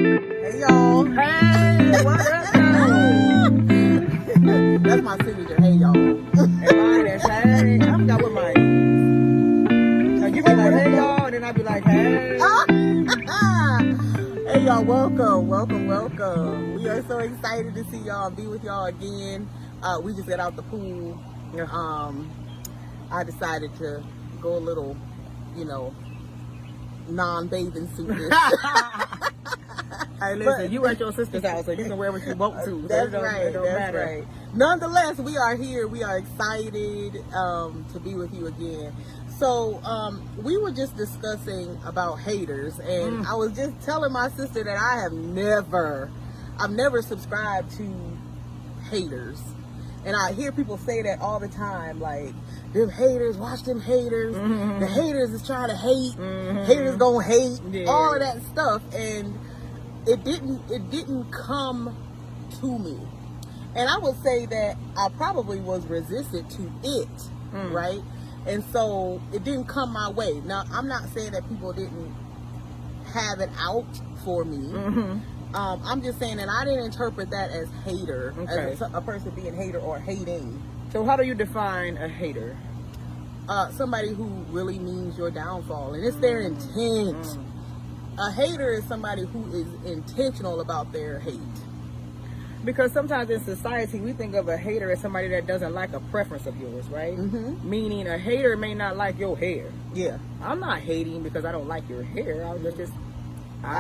Hey y'all. Hey, what up, though? That's my signature. Hey y'all. And mine is hey. I forgot what mine is. So you be like, hey y'all, and then I be like, hey. Hey y'all, welcome. We are so excited to see y'all and be with y'all again. We just got out the pool. I decided to go a little, non-bathing suit. Hey, listen, you at your sister's house, so you can wear what you want to. That's so right. It don't matter. Right. Nonetheless, we are here. We are excited to be with you again. So we were just discussing about haters, and I was just telling my sister that I've never subscribed to haters. And I hear people say that all the time, like, them haters, watch them haters. The haters is trying to hate. Haters gonna hate. Yeah. All of that stuff. And it didn't come to me. And I would say that I probably was resistant to it, right? And so it didn't come my way. Now, I'm not saying that people didn't have it out for me. I'm just saying that I didn't interpret that as hater, as a person being hater or hating. So how do you define a hater? Somebody who really means your downfall, and it's their intent. A hater is somebody who is intentional about their hate. Because sometimes in society, we think of a hater as somebody that doesn't like a preference of yours, right? Meaning a hater may not like your hair. Yeah. I'm not hating because I don't like your hair. I don't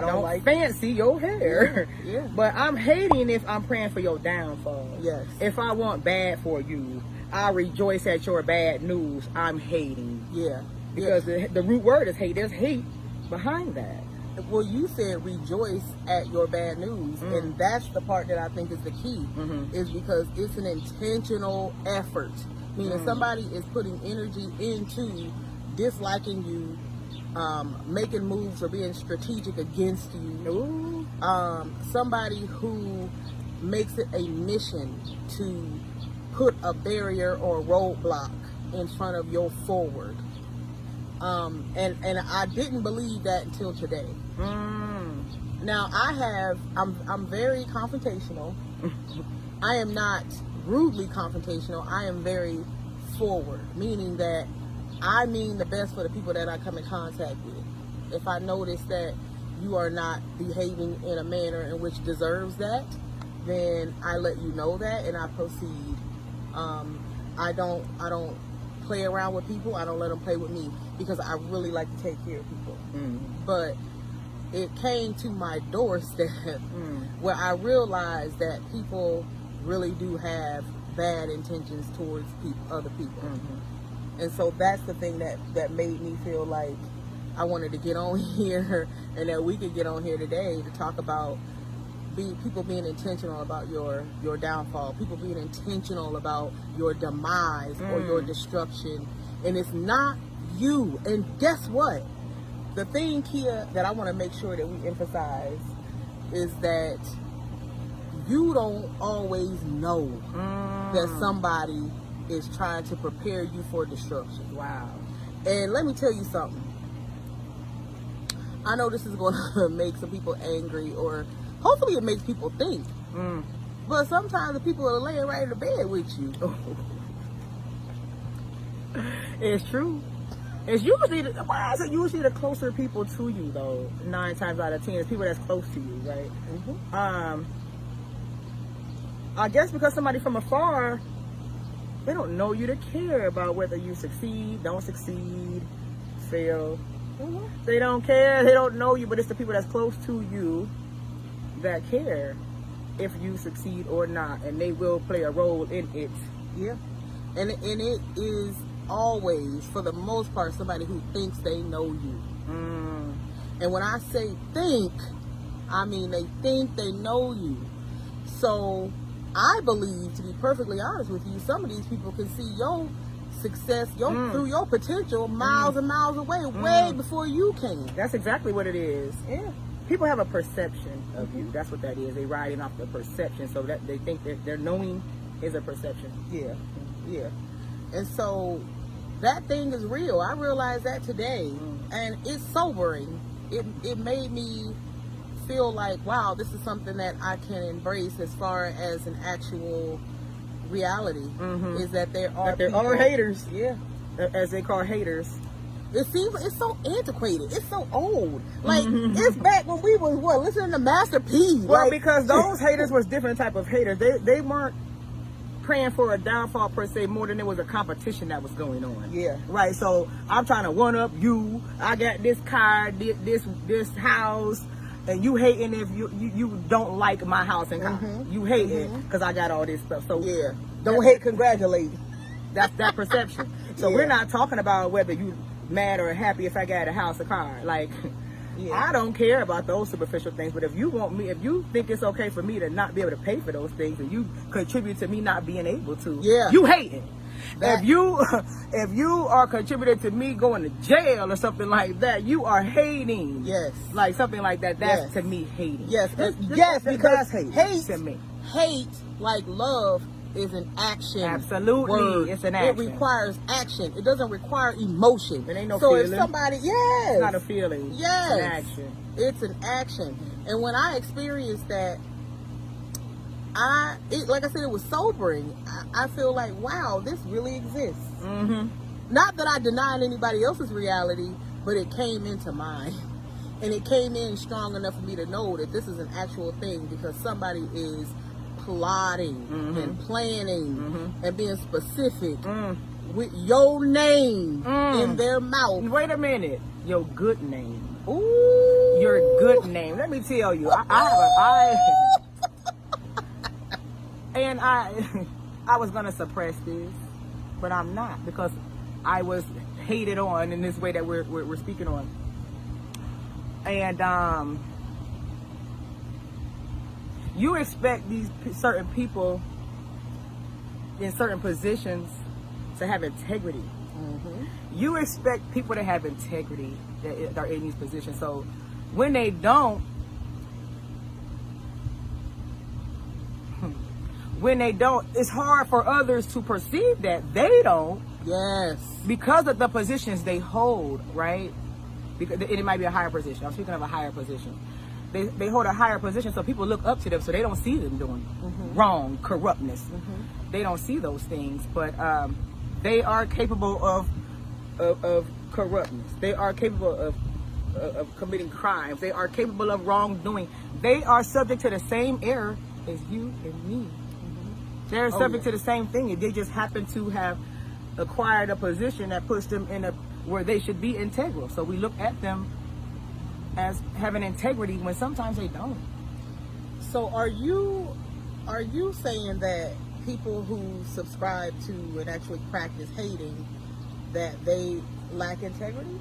don't like fancy your hair. Yeah. But I'm hating if I'm praying for your downfall. Yes. If I want bad for you, I rejoice at your bad news. I'm hating. Yeah. Because the root word is hate. There's hate behind that. Well, you said rejoice at your bad news, and that's the part that I think is the key, is because it's an intentional effort. Meaning somebody is putting energy into disliking you, making moves or being strategic against you. Somebody who makes it a mission to put a barrier or a roadblock in front of your forward. And I didn't believe that until today. Now I'm very confrontational. I am not rudely confrontational. I am very forward, meaning that I mean the best for the people that I come in contact with. If I notice that you are not behaving in a manner in which deserves that, then I let you know that and I proceed. I don't play around with people. I don't let them play with me because I really like to take care of people. But it came to my doorstep where I realized that people really do have bad intentions towards other people. And so that's the thing that made me feel like I wanted to get on here and that we could get on here today to talk about people being intentional about your downfall, people being intentional about your demise or your destruction. And it's not you. And guess what? The thing, Kia, that I want to make sure that we emphasize is that you don't always know that somebody is trying to prepare you for destruction. Wow. And let me tell you something. I know this is going to make some people angry, or hopefully it makes people think. But sometimes the people are laying right in the bed with you. It's true. It's usually the closer people to you, though. 9 times out of 10, it's people that's close to you, right? I guess because somebody from afar, they don't know you to care about whether you succeed, don't succeed, fail. They don't care. They don't know you, but it's the people that's close to you that care if you succeed or not, and they will play a role in it. Yeah. And it is always, for the most part, somebody who thinks they know you. And when I say think, I mean they think they know you. So I believe, to be perfectly honest with you, some of these people can see your success through your potential miles and miles away, way before you can. That's exactly what it is. Yeah. People have a perception of you. That's what that is. They riding off the perception, so that they think that their knowing is a perception. Yeah. Yeah. And so that thing is real. I realized that today, and it's sobering. It made me feel like, wow, this is something that I can embrace as far as an actual reality, is that there are haters. Yeah. As they call haters. It seems it's so antiquated. It's so old. Like, it's back when we was, listening to Master P. Well, like, because those haters was different type of haters. They weren't praying for a downfall per se, more than there was a competition that was going on. Yeah. Right. So I'm trying to one up you. I got this car, this house, and you hating if you don't like my house and car. You hating because I got all this stuff. So yeah, don't hate, congratulate. That's that perception. So we're not talking about whether you mad or happy if I got a house or car. Like, I don't care about those superficial things, but if you want me, if you think it's okay for me to not be able to pay for those things and you contribute to me not being able to, you hating. If you are contributing to me going to jail or something like that, you are hating. Yes. Like something like that, that's to me hating. Yes. Because hate to me. Hate, like love, is an action. Absolutely. Word. It's an action. It requires action. It doesn't require emotion. It ain't no so feeling. If somebody, It's not a feeling. Yes. It's an action. It's an action. And when I experienced that, like I said, it was sobering. I feel like, wow, this really exists. Not that I denied anybody else's reality, but it came into mine. And it came in strong enough for me to know that this is an actual thing, because somebody is plotting and planning and being specific with your name in their mouth. Wait a minute. Your good name. Ooh. Your good name. Let me tell you, I was gonna suppress this, but I'm not, because I was hated on in this way that we're speaking on. And you expect these certain people in certain positions to have integrity. You expect people to have integrity that are in these positions. So when they don't, it's hard for others to perceive that they don't. Yes. Because of the positions they hold, right? Because it might be a higher position. I'm speaking of a higher position. They hold a higher position, so people look up to them, so they don't see them doing wrong, corruptness. They don't see those things, but they are capable of corruptness. They are capable of committing crimes. They are capable of wrongdoing. They are subject to the same error as you and me. They're subject to the same thing. They just happen to have acquired a position that puts them in where they should be integral. So we look at them as having integrity when sometimes they don't. So are you saying that people who subscribe to and actually practice hating, that they lack integrity?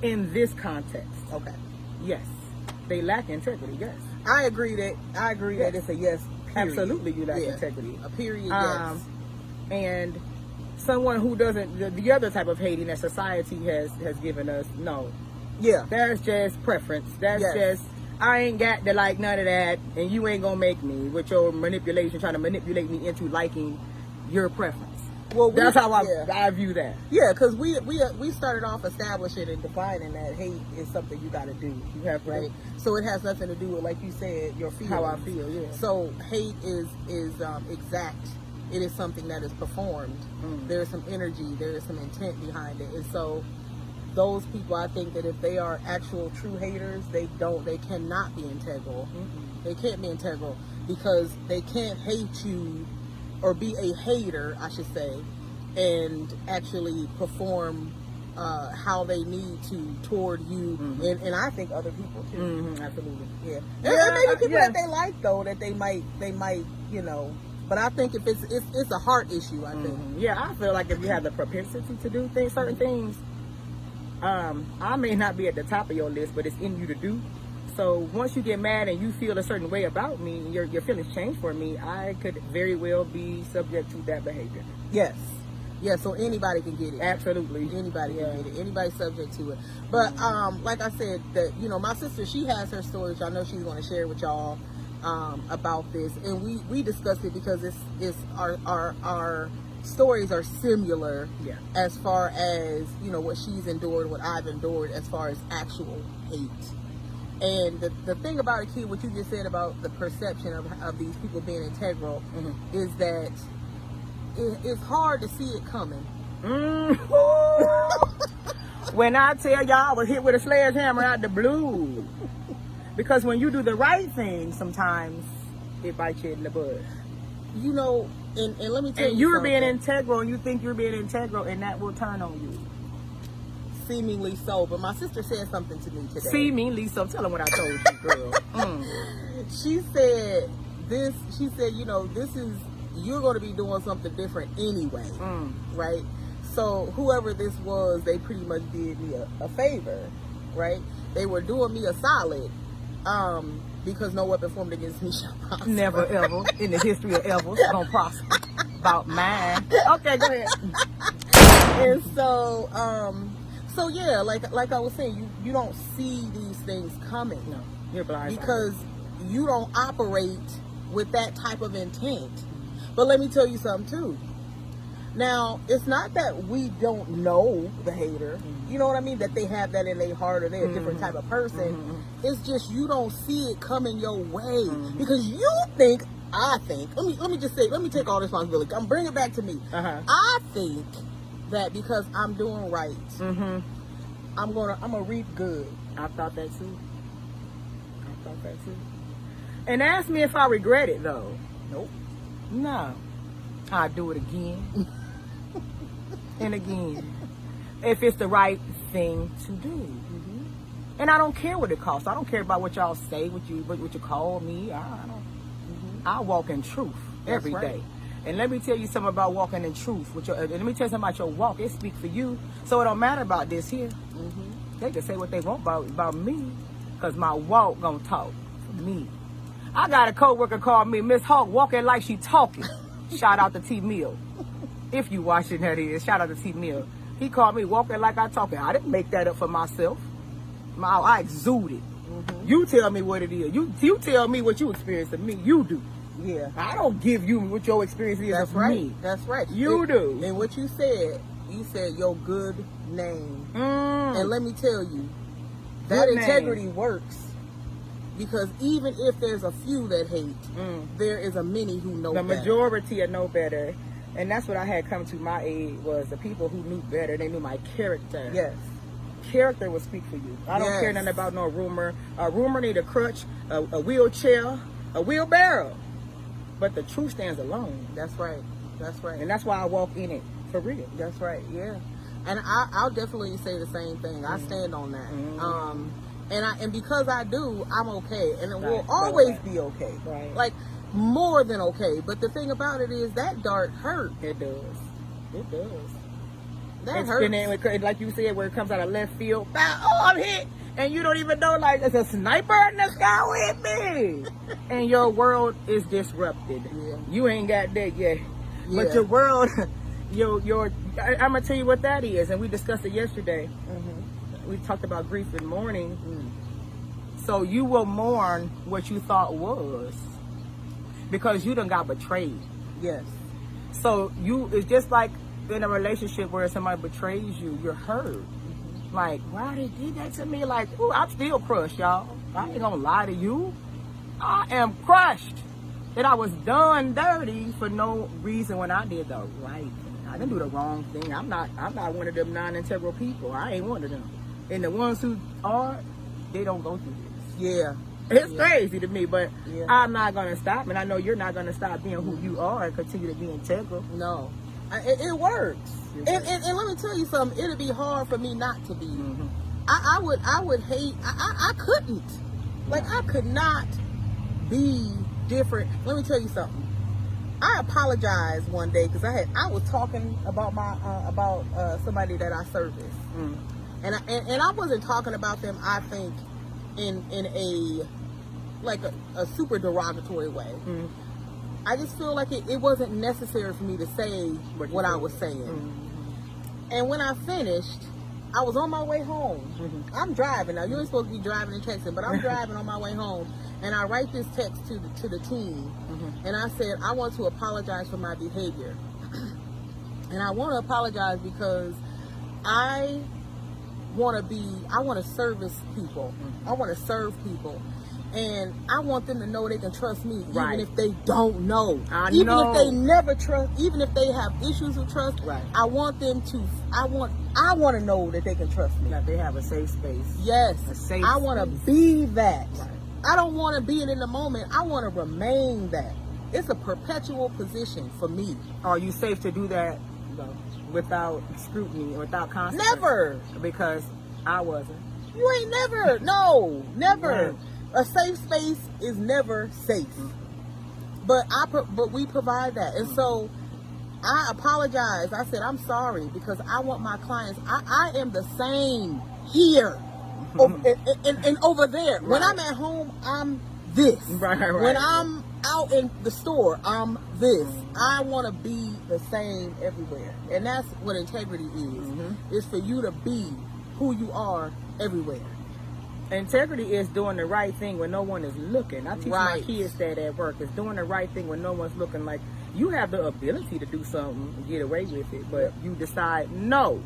In this context. Okay. Yes. They lack integrity, yes. I agree that it's a yes. Period. Absolutely, you lack integrity. A period, yes. And someone who doesn't, the other type of hating that society has given us, no. Yeah. That's just preference. That's just, I ain't got to like none of that, and you ain't gonna make me with your manipulation, trying to manipulate me into liking your preference. Well, that's how I view that. Yeah, because we started off establishing and defining that hate is something you got to do. You have right. So it has nothing to do with, like you said, your feelings. How I feel. Yeah. So hate is exact. It is something that is performed. There is some energy. There is some intent behind it. And so those people, I think that if they are actual true haters, they cannot be integral. They can't be integral, because they can't hate you, or be a hater, I should say, and actually perform how they need to toward you, and I think other people too. Absolutely. Yeah. And maybe people that they like, though, that they might, but I think if it's a heart issue, I think. Yeah, I feel like if you have the propensity to do certain things, I may not be at the top of your list, but it's in you to do. So once you get mad and you feel a certain way about me, your feelings change for me, I could very well be subject to that behavior. Yes. Yeah, so anybody can get it. Absolutely. Anybody can get it. Anybody's subject to it. But like I said, that my sister, she has her stories. I know she's going to share with y'all about this. And we discussed it because it's our stories are similar as far as, what she's endured, what I've endured as far as actual hate. And the thing about it, Key, what you just said about the perception of these people being integral, is that it's hard to see it coming. When I tell y'all I was hit with a sledgehammer out the blue. Because when you do the right thing, sometimes it bites you in the butt. You know, and let me tell you, and you're something. being integral, and you think you're being integral, and that will turn on you. Seemingly so, but my sister said something to me today. Seemingly so. Tell them what I told you, girl. She said this. She said, you know, you're going to be doing something different anyway, right? So whoever this was, they pretty much did me a favor, right? They were doing me a solid, because no weapon formed against me shall prosper. Never ever in the history of ever gonna prosper. About mine. Okay, go ahead. And so, so yeah, like I was saying, you don't see these things coming. No, you're blind. Because you don't operate with that type of intent. But let me tell you something too. Now, it's not that we don't know the hater. You know what I mean? That they have that in their heart, or they're a different type of person. It's just you don't see it coming your way because you think. I think. Let me just say. Let me take all the responsibility. I'm bringing it back to me. I think that because I'm doing right, I'm gonna reap good. I thought that too. And ask me if I regret it though. Nope. No. I'll do it again. And again. If it's the right thing to do. And I don't care what it costs. I don't care about what y'all say, what you call me. I don't. I walk in truth every day. And let me tell you something about walking in truth. Let me tell you something about your walk. It speaks for you. So it don't matter about this here. They can say what they want about me. Because my walk gonna talk for me. I got a co-worker called me Miss Hawk walking like she talking. Shout out to T Mill. If you watching that is, shout out to T Mill. He called me walking like I talking. I didn't make that up for myself. I exude it. You tell me what it is. You tell me what you experienced of me. You do. Yeah. I don't give you what your experience is of me. That's right. You do. And what you said your good name. And let me tell you, that integrity works. Because even if there's a few that hate, there is a many who know better. The majority know better. And that's what I had come to my aid, was the people who knew better. They knew my character. Yes. Character will speak for you. I don't care nothing about no rumor. A rumor need a crutch, a wheelchair, a wheelbarrow. But the truth stands alone. That's right. And that's why I walk in it. For real. That's right, yeah. And I'll definitely say the same thing. I stand on that. And because I do, I'm okay. And it will always be okay. Right. Like, more than okay. But the thing about it is that dart hurt. It does. That hurts. And like you said, where it comes out of left field, oh, I'm hit. And you don't even know, like, there's a sniper in the sky with me. And your world is disrupted. Yeah. You ain't got that yet. Yeah. But your world, I'm going to tell you what that is. And we discussed it yesterday. We talked about grief and mourning. So you will mourn what you thought was. Because you done got betrayed. Yes. So it's just like in a relationship where somebody betrays you, you're hurt. Like, why they did that to me? Like, ooh, I'm still crushed, y'all. I ain't gonna lie to you. I am crushed that I was done dirty for no reason when I did the right thing. I didn't do the wrong thing. I'm not one of them non-integral people. I ain't one of them. And the ones who are, they don't go through this. Yeah. It's crazy to me, but I'm not going to stop. And I know you're not going to stop being who you are and continue to be integral. No. It works. And let me tell you something. It'd be hard for me not to be. I would hate. I couldn't. Like, I could not be different. Let me tell you something. I apologized one day because I was talking about somebody that I service. And I wasn't talking about them, I think, in a super derogatory way. I just feel like it wasn't necessary for me to say what I was saying. And when I finished, I was on my way home. I'm driving now. You ain't supposed to be driving and texting, but I'm driving on my way home. And I write this text to the team, and I said, I want to apologize for my behavior. And I want to apologize because I want to service people. I want to serve people. And I want them to know they can trust me, even if they don't know. Even if they never trust, even if they have issues with trust, I want them to, I want to know that they can trust me. That they have a safe space. Yes. A safe I want to be that. Right. I don't want to be it in the moment. I want to remain that. It's a perpetual position for me. Are you safe to do that without scrutiny, without consequence? Never. Because I wasn't. You ain't never. No, never. Right. A safe space is never safe. But we provide that. And so I apologize. I said, I'm sorry, because I want my clients. I am the same here and over there. Right. When I'm at home, I'm this. Right. When I'm out in the store, I'm this. I want to be the same everywhere. And that's what integrity is. It's for you to be who you are everywhere. Integrity is doing the right thing when no one is looking. I teach my kids that at work. It's doing the right thing when no one's looking. Like, you have the ability to do something and get away with it, but you decide no,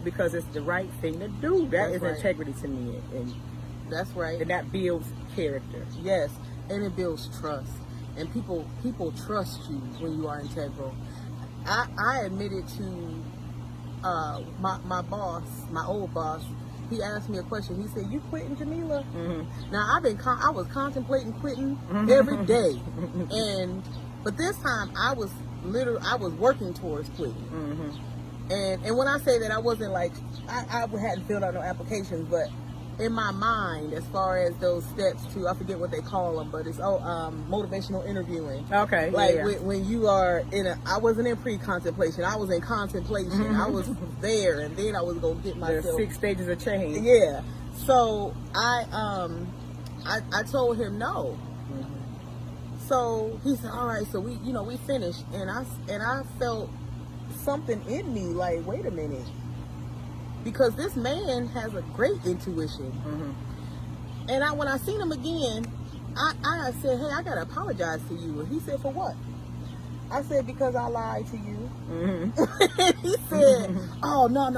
because it's the right thing to do. That's integrity to me, and that's right. And that builds character. Yes, and it builds trust. And people trust you when you are integral. I admitted to my boss, my old boss. He asked me a question. He said, "You quitting, Jameela?" Now I was contemplating quitting every day, but this time I was working towards quitting. And when I say that, I wasn't like I hadn't filled out no applications, but in my mind, as far as those steps to, I forget what they call them, but it's motivational interviewing. Okay. Like when you are I wasn't in pre-contemplation. I was in contemplation. I was there, and then I was gonna get myself. There's 6 stages of change. Yeah. So I told him no. So he said, all right. So we finished, and I felt something in me like, wait a minute. Because this man has a great intuition. And when I seen him again, I said, hey, I got to apologize to you. And he said, for what? I said, because I lied to you. He said, oh, no.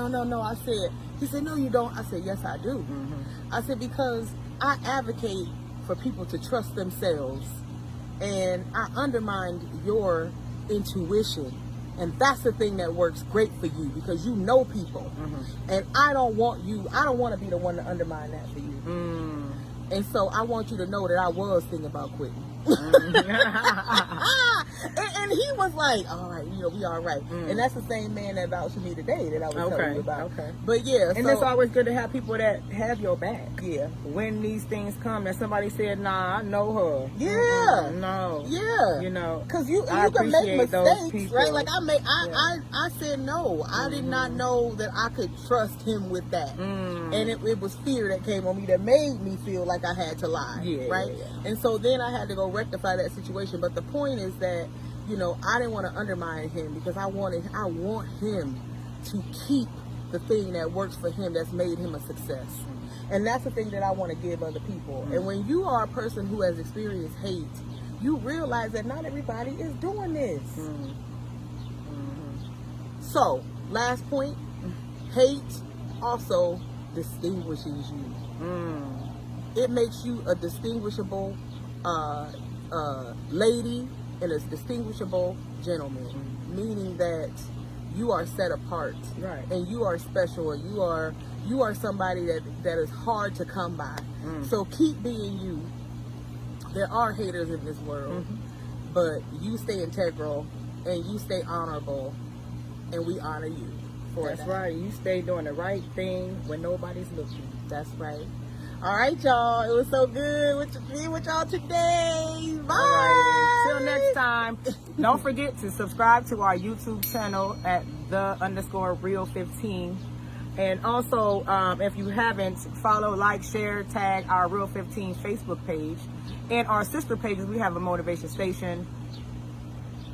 He said, no, you don't. I said, yes, I do. I said, because I advocate for people to trust themselves. And I undermined your intuition. And that's the thing that works great for you, because you know people. And I don't want to be the one to undermine that for you. And so I want you to know that I was thinking about quitting. And he was like, all right, we all right. And that's the same man that vouched for me today that I was telling you about. But yeah. And it's always good to have people that have your back. Yeah. When these things come, that somebody said, nah, I know her. Yeah. No. Yeah. Because you can make mistakes, right? Like I said no. I did not know that I could trust him with that. And it was fear that came on me that made me feel like I had to lie. Right? Yeah. And so then I had to go rectify that situation. But the point is that, I didn't want to undermine him, because I want him to keep the thing that works for him, that's made him a success. And that's the thing that I want to give other people. And when you are a person who has experienced hate, you realize that not everybody is doing this. So, last point, hate also distinguishes you. It makes you a distinguishable lady and a distinguishable gentleman, meaning that you are set apart, right? And you are special, and you are somebody that is hard to come by. So keep being you. There are haters in this world, but you stay integral and you stay honorable, and we honor you for that. That's right. You stay doing the right thing when nobody's looking. That's right. All right, y'all. It was so good to be with y'all today. Bye. Right. Till next time. Don't forget to subscribe to our YouTube channel at _Real15. And also, if you haven't, follow, like, share, tag our Real15 Facebook page. And our sister pages, we have a motivation station,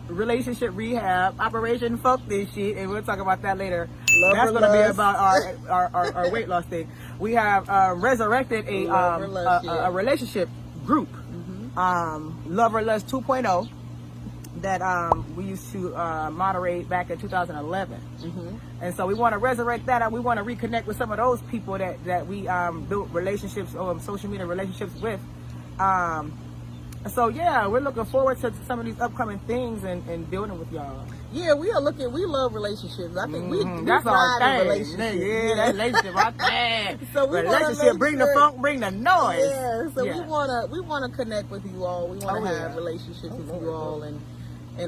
relationship rehab, Operation Fuck This Shit, and we'll talk about that later. That's going to be about our weight loss thing. We have resurrected a relationship group, Love or Lust 2.0, that we used to moderate back in 2011. And so we want to resurrect that, and we want to reconnect with some of those people that we built relationships, social media relationships with. So yeah, we're looking forward to some of these upcoming things and building with y'all. Yeah, we love relationships. I think we that's our thrive in thing. relationships. Yeah, that relationship, our thing. So we relationship, bring the funk, bring the noise. Yeah, so we wanna connect with you all. We wanna have relationships with you all, and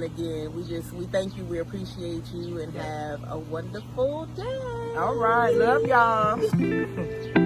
again, we thank you, we appreciate you, and have a wonderful day. All right, love y'all.